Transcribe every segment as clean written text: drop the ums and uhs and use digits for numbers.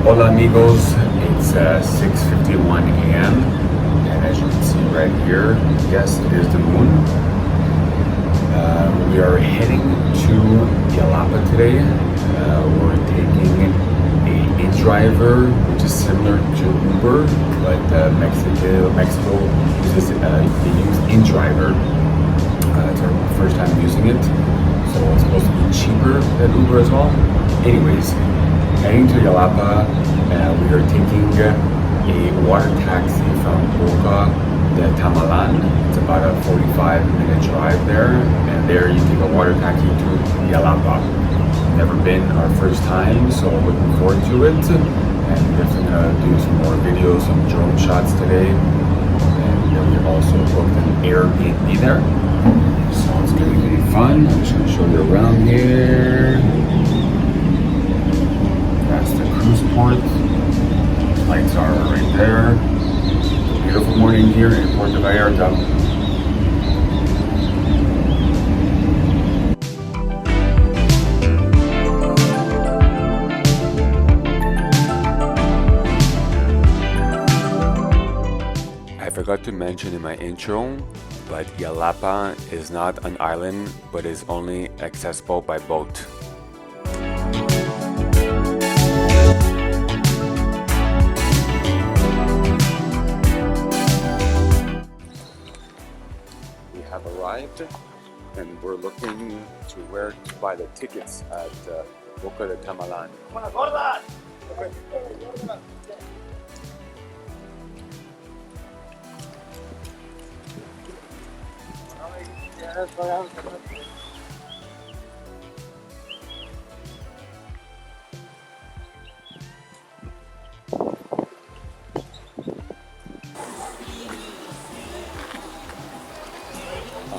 Hola amigos, it's 6:51 a.m. and as you can see right here, yes, it is the moon. We are heading to Yelapa today. We're taking a driver, which is similar to Uber, but Mexico uses they use InDriver. It's our first time using it, so it's supposed to be cheaper than Uber as well. Anyways, heading to Yelapa, we are taking a water taxi from Boca de Tamalan. It's about a 45-minute drive there, and there you take a water taxi to Yelapa. Never been, our first time, so looking forward to it. And we're definitely gonna do some more videos, some drone shots today. And we also booked an Airbnb there, so it's gonna be really fun. I'm just gonna show you around here. That's the cruise port. Lights are right there. Beautiful morning here in Puerto Vallarta. I forgot to mention in my intro, but Yelapa is not an island, but is only accessible by boat. We have arrived and we're looking to where to buy the tickets at Boca de Tamalan.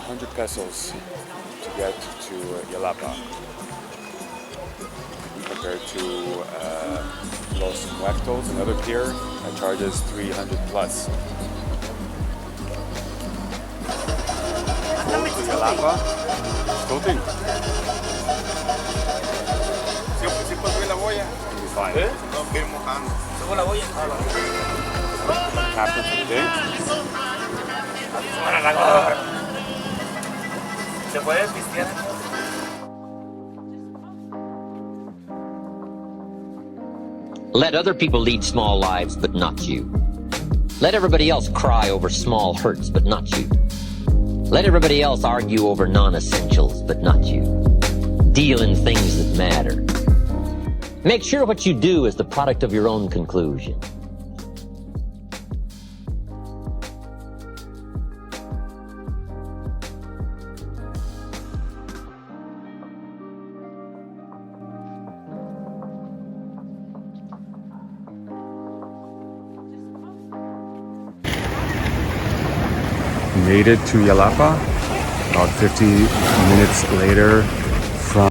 $100 to get to Yelapa compared to Los Muertos, another pier that charges 300 plus. Go to Yelapa, floating. You'll be fine. Captain for the day. Let other people lead small lives, but not you. Let everybody else cry over small hurts, but not you. Let everybody else argue over non-essentials, but not you. Deal in things that matter. Make sure what you do is the product of your own conclusion. Made it to Yelapa about 50 minutes later from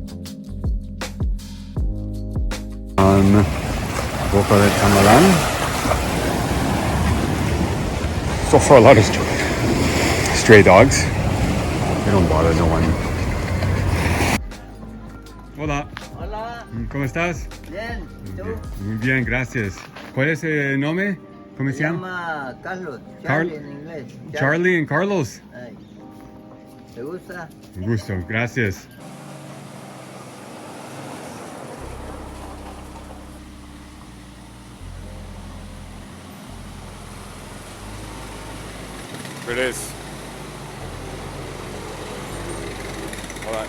Boca de Tamalan. So far a lot of stray dogs. They don't bother no one. Hola. Hola, ¿Cómo estás? bien, ¿tú? Muy bien, gracias. ¿Cuál es el nombre? ¿Cómo se Se llama? llama Carlos, Charlie en inglés. Charlie and Carlos. Ay. ¿Te gusta? Un gusto, gracias. Here it is. Hold on.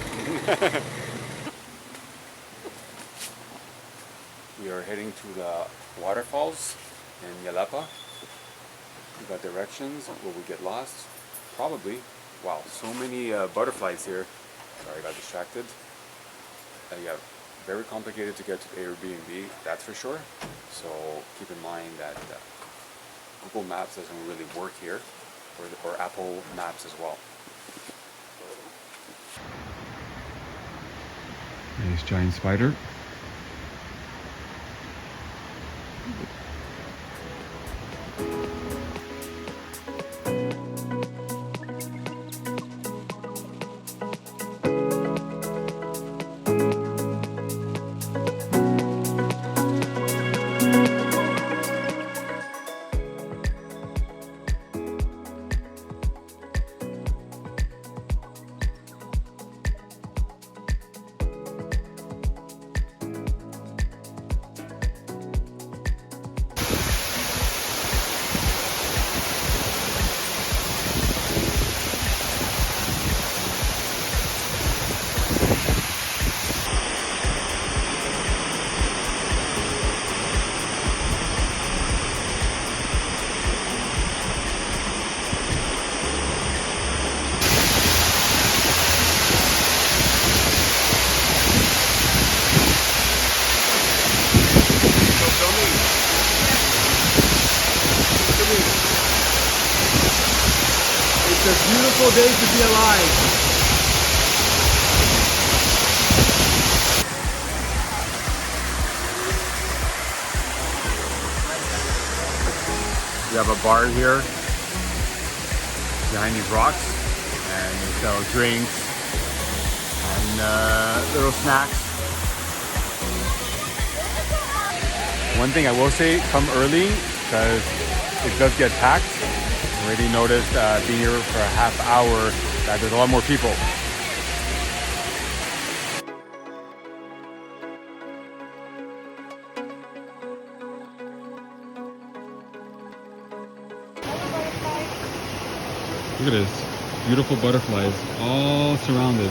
We are heading to the waterfalls in Yelapa. We got directions. Will we get lost? Probably. Wow, so many butterflies here. Sorry, I got distracted. Yeah, very complicated to get to the Airbnb, that's for sure. So keep in mind that Google Maps doesn't really work here, or Apple Maps as well. Nice giant spider. beautiful day to be alive. We have a bar here behind these rocks, and they sell drinks and little snacks. One thing I will say, come early because it does get packed. Already noticed being here for a half hour that there's a lot more people. Look at this, beautiful butterflies all surrounded.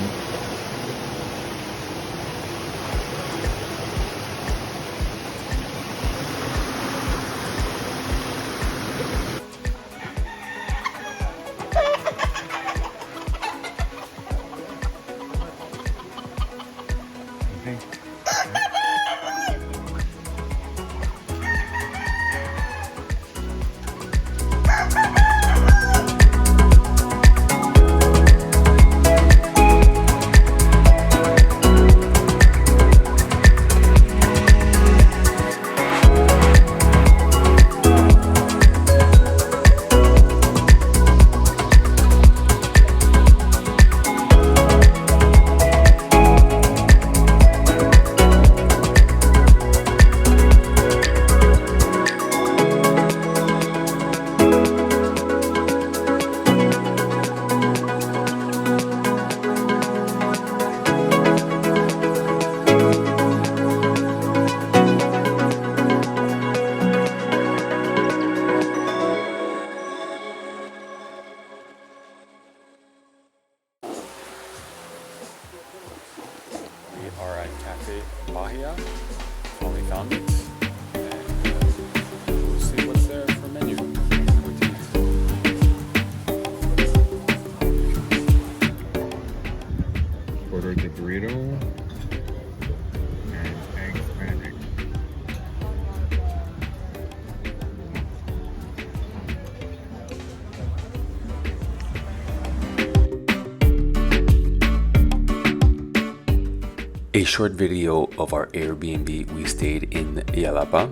Only found it. And we'll see what's there for menu. Ordered the burrito and eggs Benedict. A short video of our Airbnb. We stayed in Yelapa.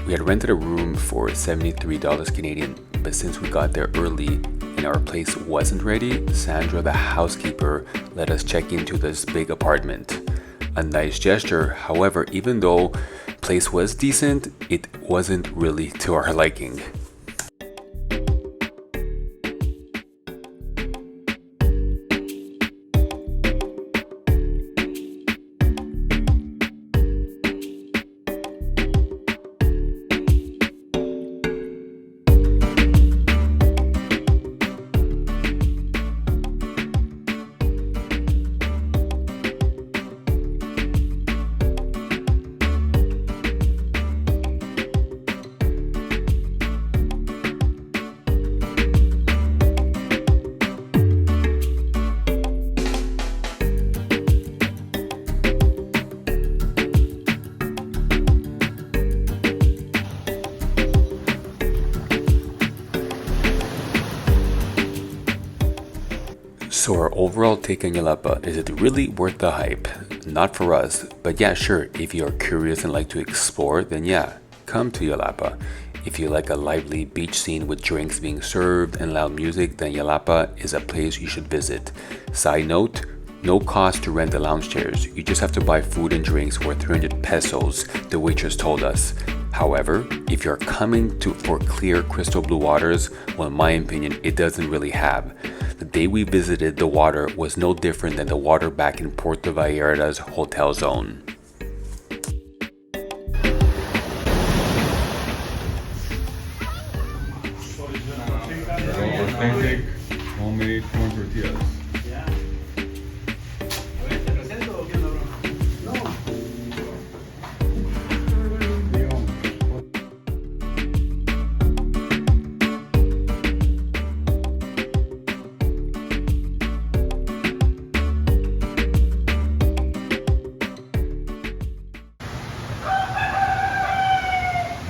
We had rented a room for $73 Canadian, but since we got there early and our place wasn't ready, Sandra, the housekeeper, let us check into this big apartment. A nice gesture, however, even though place was decent, it wasn't really to our liking. So our overall take on Yelapa, is it really worth the hype? Not for us, but yeah, sure, if you are curious and like to explore, then yeah, come to Yelapa. If you like a lively beach scene with drinks being served and loud music, then Yelapa is a place you should visit. Side note, no cost to rent the lounge chairs. You just have to buy food and drinks worth 300 pesos, the waitress told us. However, if you're coming for clear crystal blue waters, well, in my opinion, it doesn't really have. The day we visited, the water was no different than the water back in Puerto Vallarta's hotel zone. Authentic homemade corn tortillas.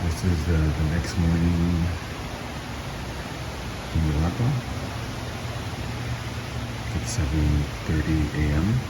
This is the next morning in Yelapa. 7:30 a.m.